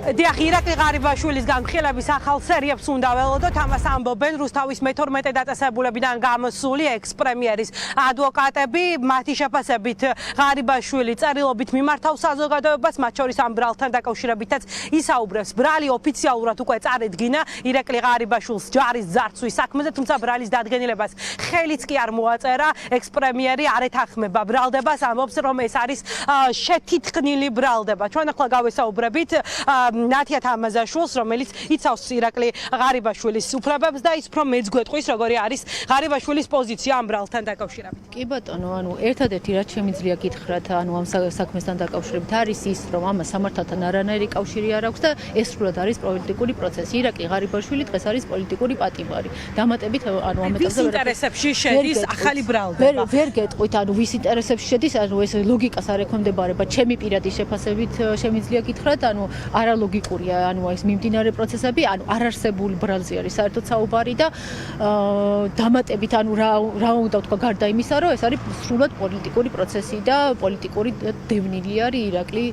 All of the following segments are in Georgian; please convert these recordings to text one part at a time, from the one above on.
დიახ, ირაკლი ღარიბაშვილის განხილების ახალ სერიებს უნდა ველოდოთ, ამას ამბობენ რუსთავის მე-12 დაწესებულებიდან გამოსული ექს-პრემიერის ადვოკატები, მათი შეფასებით ღარიბაშვილი წერილობით მიმართავს საზოგადოებას, მათ შორის ამ ბრალთან დაკავშირებითაც ისაუბრებს. ბრალი ოფიციალურად უკვე წარედგინა ირაკლი ღარიბაშვილს ჯარის ძარცვის საქმეზე, თუმცა ბრალის დადგენილებას ხელიც კი არ მოაწერა. ექს-პრემიერი არ ეთანხმება ბრალდებას, ამბობს, რომ ეს არის შეთითქმული ბრალდება. ჩვენ ახლა გავესაუბრებით ნათია თამაზაშვილს, რომელიც იცავს ირაკლი ღარიბაშვილის უფლებებს და ის უფრო მეც გვეტყვის, როგორი არის ღარიბაშვილის პოზიცია ამ ბრალთან დაკავშირებით. კი ბატონო, ერთადერთი რაც შემიძლია გითხრათ, ამ საქმესთან დაკავშირებით არის ის, რომ ამას სამართალთან არანაირი კავშირი არ აქვს და ეს სრულად არის პოლიტიკური პროცესი. ირაკლი ღარიბაშვილი დღეს არის პოლიტიკური პატიმარი. დამატებით, ამ ვის ინტერესებში შედის ახალი ბრალდება? ვერ გეტყვით, ვის ინტერესებში შედის, ეს ლოგიკას არ ექვემდებარება. ჩემი პირადი შეფასებით შემიძლია გითხრათ, არალოგიკურია, ეს მიმდინარე პროცესები, არარსებულ ბრალზე არის საერთოდ საუბარი და დამატებით, რა უნდა ვთქვა, გარდა იმისა, რომ ეს არის სრულად პოლიტიკური პროცესი და პოლიტიკური დევნილი არის ირაკლი,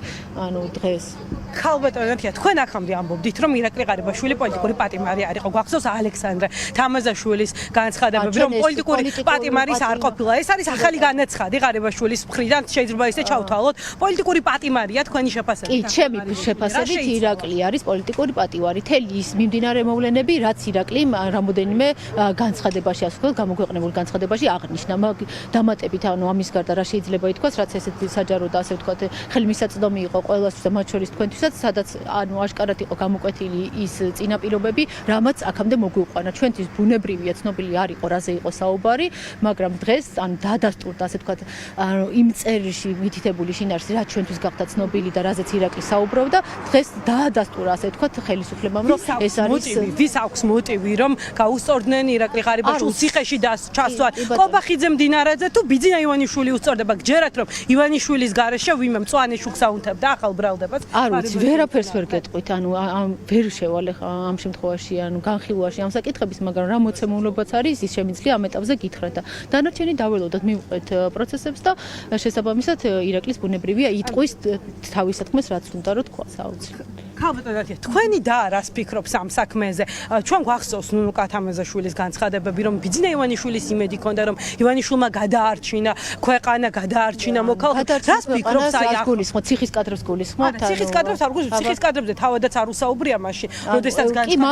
დღეს. ხალბატონო ნათია, თქვენ აქამდე ამბობდით, რომ ირაკლი ღარიბაშვილი პოლიტიკური პატიმარი არ იყო. გვახსოვს ალექსანდრე თამაზაშვილის განცხადებები, რომ პოლიტიკური პატიმარის არ ყოფილა. ეს არის ახალი განაცხადი ღარიბაშვილის მხრიდან, შეიძლება ისე ჩავთვალოთ. პოლიტიკური პატიმარია თქვენი შეფასებით. კი, ჩემი შეფასებით ირაკლი არის პოლიტიკური პატიმარი. თელი ის მიმდინარე მოვლენები, რაც ირაკლი რამოდენიმე განცხადებაში, ასე ვთქვათ, გამოქვეყნებულ განცხადებაში აღნიშნა. დამატებით, ამის გარდა რა შეიძლება ითქვას, რაც ესეთი საჯარო და ასე ვთქვათ, ხელმისაწვდომი იყო ყველასთვის და მათ შორის თქვენთვისაც, სადაც აშკარად იყო გამოკვეთილი ის წინაპირობები, რამაც აქამდე მოგვიყვანა. ჩვენთვის ბუნებრივია, ცნობილი არ იყო, რაზე იყო საუბარი, მაგრამ დღეს დადასტურდა, ასე ვთქვათ, იმ წერილში მითითებული შინაარსი, რაც ჩვენთვის გახდა ცნობილი და რაზეც ირაკლი საუბრობდა, დღეს დაადასტურა, ასე ვთქვათ, ხელისუფლებამ, რომ ეს არის ვის აქვს მოტივი, რომ გაუსწორდნენ ირაკლი ღარიბაშვილს ციხეში ჩასვლა. კობახიძე მდინარეზე თუ ბიძინა ივანიშვილი უსწორდება, გჯერათ, რომ ივანიშვილის გარეშე ვინმე მწვანე შუქს აუნთებდა ახალ ბრალდებას? არ ვიცი, ვერაფერს ვერ გეტყვით, ვერ შევალე ამ შემთხვევაში, განხილვაში ამ საკითხების, მაგრამ რა მოცემულობაც არის, ის შემიძლია ამ ეტაპზე გითხრათ და დანარჩენი დაველოდოთ, მივყვეთ პროცესებს და შესაბამისად ირაკლის ბუნებრივია იტყვის თავის საქმეს, რაც უნდა რომ თქვას აუცილებლად. ხალბატონო ნათია, თქვენი და რას ფიქრობს ამ საქმეზე? ჩვენ გვახსოვს ნუნუკა თამაზაშვილის განცხადებები, რომ ბიძინა ივანიშვილის იმედი ჰქონდა, რომ ივანიშვილმა გადაარჩინა ქვეყანა, გადაარჩინა მოქალაქე. რას ფიქრობს აი ახ? ციხის კადრებს გულისხმობთ? ციხის კადრებს არ გულისხმობ, ციხის კადრებზე თავადაც არ უსაუბრია მაშინ, როდესაც განცხადება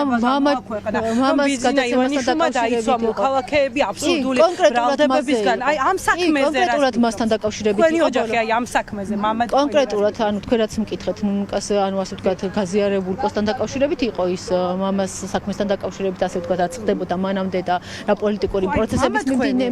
ბიძინა ივანიშვილმა დაიცვა მოქალაქეები აბსურდული ბრალდებებისგან. აი ამ საქმეზე კონკრეტულად მასთან დაკავშირებით თქვენი ოჯახი აი ამ საქმეზე მამად კონკრეტულად თქვენ რაც მკითხეთ ნუნუკას ასე ვთქვათ გაზიარებულ პოსტთან დაკავშირებით იყო ის მამას საქმესთან დაკავშირებით ასე ვთქვათ რაც ხდებოდა მანამდე და რა პოლიტიკური პროცესების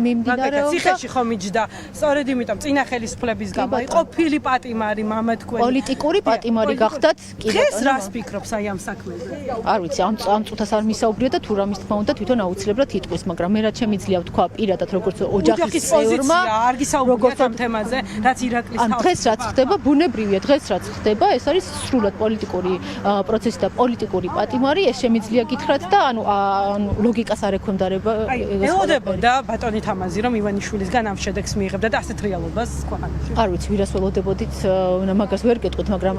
მიმდინარეობდა. ციხეში ხომ იჯდა, სწორედ იმიტომ წინა ხელისუფლების გამო იყო ყოფილი პატიმარი მამა თქვენი. პოლიტიკური პატიმარი გახდათ კი. დღეს რას ფიქრობს აი ამ საქმეზე? არ ვიცი, ამ წუთას არ მისაუბრია და თუ რამის თქმა უნდა თვითონ აუცილებლად იტყვის, მაგრამ მე რაც შემიძლია ვთქვა პირადად როგორც ოჯახის წევრმა, არ გისაუბრებთ ამ თემაზე, რაც ირაკლის თავი. დღეს რაც ხდება, ბუნებრივია, დღეს რაც ხდება, ეს არის სრულად პოლიტიკური პროცესი და პოლიტიკური პატიმარი, ეს შემიძლია გითხრათ და ლოგიკას არ ექვემდებარება. ელოდებოდა ბატონი თამაზი, რომ ივანიშვილისგან ამ შედეგს მიიღებდა და ასეთ რეალობას ქვეყანაში. არ ვიცი, ვირას ველოდებოდით, მაგას ვერ გეტყვით, მაგრამ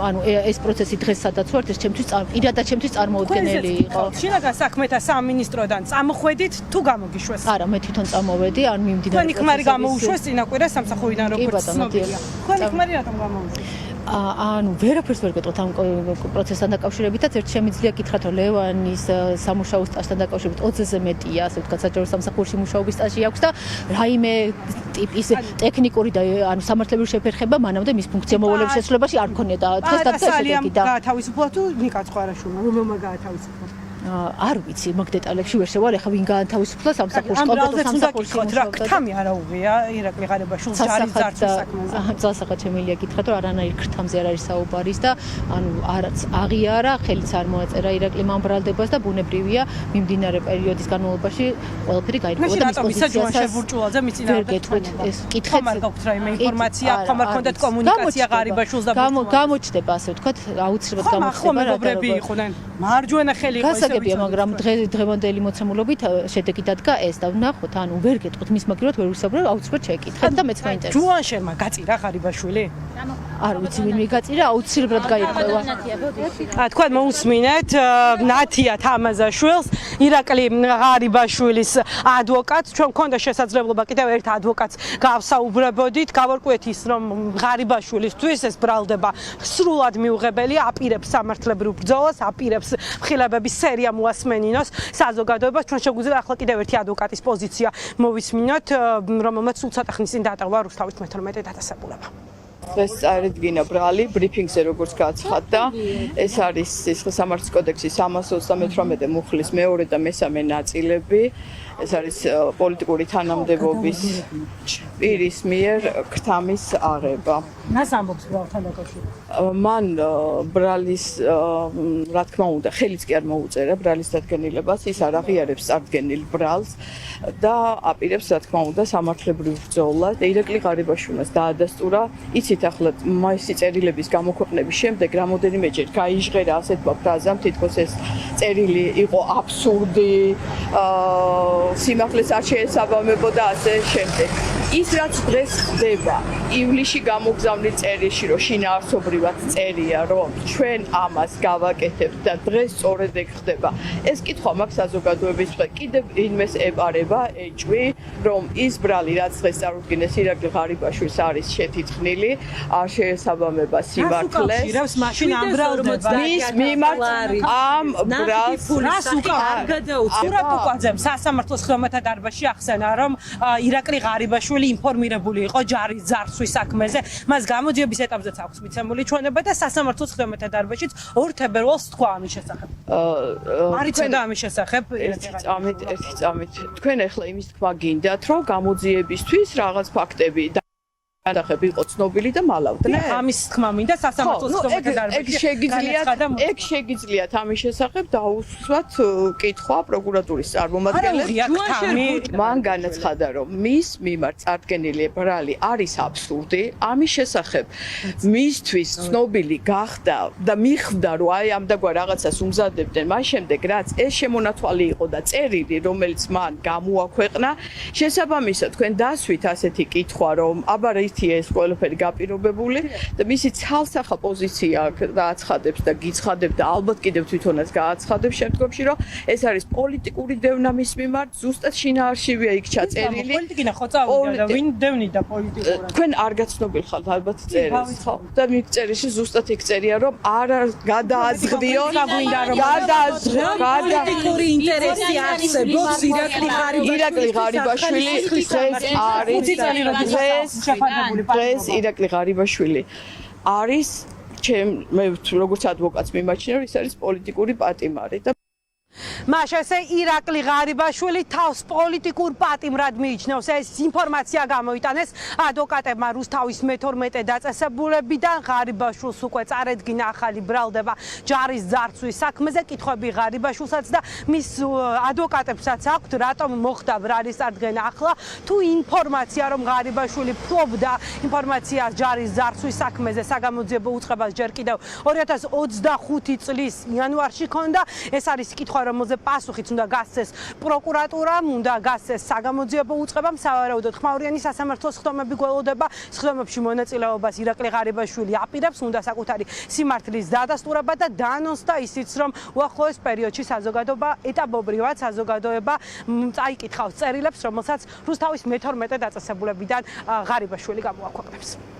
ეს პროცესი დღეს სადაც ვართ, ეს ჩემთვის პირადად ჩემთვის წარმოუდგენელი იყო. შინაგან საქმეთა სამინისტროდან წამოხვედით თუ გამოგიშვეს? არა, მე თვითონ წამოვედი, მიმდინარე. თქვენი ქმარი გამოუშვეს წინა კვირას სამსახურიდან როგორც ცნობილია. თქვენი ქმარი რატომ გამოუშვეს? ვერაფერს ვერ გეტყვით ამ პროცესთან დაკავშირებითაც, ერთ შემიძლია გითხრათ, რომ ლევანის სამუშაო სტაჟთან დაკავშირებით 20-ზე მეტია, ასე ვთქვათ, საჯარო სამსახურში მუშაობის სტაჟი აქვს და რაიმე ტიპის ტექნიკური და სამართლებრივი შეფერხება მანამდე მის ფუნქცია მოვალეობის შესრულებაში არ მქონია და დღეს შედეგი და გაათავისუფლა თუ ნიკა ცხარაშვილმა, რომელმა გაათავისუფლა? არ ვიცი, მაგ დეტალებში ვერ შევალ, ახლა ვინ გაათავისუფლა სამსახურში, კონკრეტულ სამსახურში. რა ქთამი არა უღია ირაკლი ღარიბაშვილს ჯარის ძარცვის საქმეზე. ძალსახად შემიძლია გითხრათ, რომ არანაირ ქრთამზე არ არის საუბარის და არაც აღიარა, ხელიც არ მოაწერა ირაკლიმ ამ ბრალდებას და ბუნებრივია მიმდინარე პერიოდის განმავლობაში ყველაფერი გაირკვევა და მის პოზიციას შებურჭულაძე მიწინააღმდეგ ეს კითხეთ არ გაქვთ რაიმე ინფორმაცია, ხომ არ ქონდათ კომუნიკაცია ღარიბაშვილს და გამოჩნდება, ასე ვთქვათ, აუცილებლად გამოჩნდება რა მეგობრები იყვნენ, მარჯვენა ხელი იყო ესე მაგრამ დღევანდელი მოცემულობით შედეგი დადგა ეს და ვნახოთ, ვერ გეტყვით მის მაგივრად ვერ ვისაუბრებ, აუცილებლად შეკითხეთ და მეც მაინტერესებს. ჯუანშერმა გაწირა ღარიბაშვილი? არ ვიცი ვინ მიგაწირა აუცილებლად გაირკვევა თქვენ მოусმინეთ ნათია თამაზაშვილს ირაკლი ღარიბაშვილის ადვოკატს ჩვენ მქონდა შესაძლებლობა კიდევ ერთ ადვოკატს გავსაუბრებოდით გავარკვიეთ ის რომ ღარიბაშვილისთვის ეს ბრალდება სრულად მიუღებელია აპირებს სამართლებრივ ბრძოლას აპირებს მხილებების სერია მოასმენინოს საზოგადოებას ჩვენ შეგვიძლია ახლა კიდევ ერთი ადვოკატის პოზიცია მოვისმინოთ რომელმაც სულ ცოტა ხნის წინ დაატოვა რუსთავის 12 დაწესებულება დღეს წარადგინა ბრალი ბრიფინგზე როგორც გაცხადდა ეს არის სამართლის კოდექსის 338 მუხლის მეორე და მესამე ნაწილები ეს არის პოლიტიკური თანამდებობის პირის მიერ ქრთამის აღება. მას ამბობს ბრალთან დაკავშირებით. მან ბრალის რა თქმა უნდა ხელიც კი არ მოუწერა ბრალის დადგენილებას ის არ აღიარებს წარდგენილ ბრალს და აპირებს რა თქმა უნდა სამართლებრივ ბრძოლას. ირაკლი ღარიბაშვილს დაადასტურა იცით ახლა მასი წერილების გამოქვეყნების შემდეგ რამოდენიმეჯერ გაიჟღერა ასეთმა ფრაზამ თითქოს ეს წერილი იყო აბსურდი სიმართლეს არ შეესაბამებოდა ასე შემდეგ. ის რაც დღეს ხდება ივლისში გამოგზავნილ წერილში რომ შინაარსობრივად წერია რომ ჩვენ ამას გავაკეთებთ და დღეს სწორედ ეგ ხდება. ეს კითხვა მაქვს საზოგადოების მხრიდან კიდევ ინმეს ეპარება ეჭვი რომ ის ბრალი რაც დღეს წარუდგინეს ირაკლი ღარიბაშვილს არის შეთითქმული არ შეესაბამება სიმართლეს მაშინ ამ ბრალდება მის მიმართ ამ ბრალს რას უკავია სასამართლოს ხელმეთა დარბაზში ახსენა რომ ირაკლი ღარიბაშვილი ინფორმირებული იყო ჯარის ძარცვის საქმეზე მას გამოძიების ეტაპზეც აქვს მიცემული ჩვენება და სასამართლოს ხელმეთა დარბაზშიც 2 თებერვალს თქვა ამის შესახებ არიცოდა ამის შესახებ ერთი წამით თქვენ ახლა იმის თქვა გინდათ რომ გამოძიებისთვის რაღაც ფაქტები გადახები იყო ცნობილი და მალავდნენ ამის თქმა მინდა სასამართლოს ხელმეთა დარბაზში ეგ შეგიძლიათ ამის შესახებ დაუსვათ კითხვა პროკურატურის წარმომადგენლებს მან განაცხადა რომ მის მიმართ წარდგენილი ბრალი არის აბსურდი ამის შესახებ მისთვის ცნობილი გახდა და მიხვდა რომ აი ამდაგვარ რაღაცას უმზადებდნენ მას შემდეგ რაც ეს შემონათვალი იყო და წერილი რომელიც მან გამოაქვეყნა შესაბამისად თქვენ დასვით ასეთი კითხვა რომ აბა ეს ყველაფერი გაპირობებული და მისი ცალსახა პოზიცია გააცხადებს და გიცხადებს და ალბათ კიდევ თვითონაც გააცხადებს შემდგომში რომ ეს არის პოლიტიკური დევნა მის მიმართ ზუსტად შინაარსივია იქ ჩაწერილი პოლიტიკინა ხო წავიდა და ვინ დევნიდა პოლიტიკურად თქვენ არ გაცნობილ ხართ ალბათ წერილს ხო და მიგწერილში ზუსტად იქ წერია რომ არ გადააზღდიონ პოლიტიკური ინტერესი არსებობს ირაკლი ღარიბაშვილი დღეს ირაკლი ღარიბაშვილი არის მე როგორც ადვოკატს მიმაჩნია რომ ის არის პოლიტიკური პატიმარი და მაშასე ირაკლი ღარიბაშვილი თავს პოლიტიკურ პატიმრად მიიჩნევს ეს ინფორმაცია გამოიტანეს ადვოკატებმა რუსთავის 12 დაწესებულებიდან ღარიბაშვილს უკვე წარედგინა ახალი ბრალდება ჯარის ძარცვის საქმეზე კითხვები ღარიბაშვილსაც და მის ადვოკატებსაც აქვთ რატომ მოხდა ბრალის წარდგენა ახლა თუ ინფორმაცია რომ ღარიბაშვილი ფლობდა ინფორმაციას ჯარის ძარცვის საქმეზე საგამოძიებო უწყებას ჯერ კიდევ 2025 წლის იანვარში ქონდა ეს არის კითხვა რომელზე პასუხიც უნდა გასცეს პროკურატურამ, უნდა გასცეს საგამოძიებო უწყებამ, სავარაუდოდ ხმაურიანი სასამართლოს ხდომები გველოდება, ხდომებში მონაწილეობას ირაკლი ღარიბაშვილი აპირებს, უნდა საკუთარი სიმართლის დადასტურება და დაანონსდა ისიც, რომ უახლოეს პერიოდში საზოგადოება ეტაპობრივად საზოგადოება წაიკითხავს წერილებს, რომელსაც რუსთავის 12 დაწესებულებიდან ღარიბაშვილი გამოაქვეყნებს.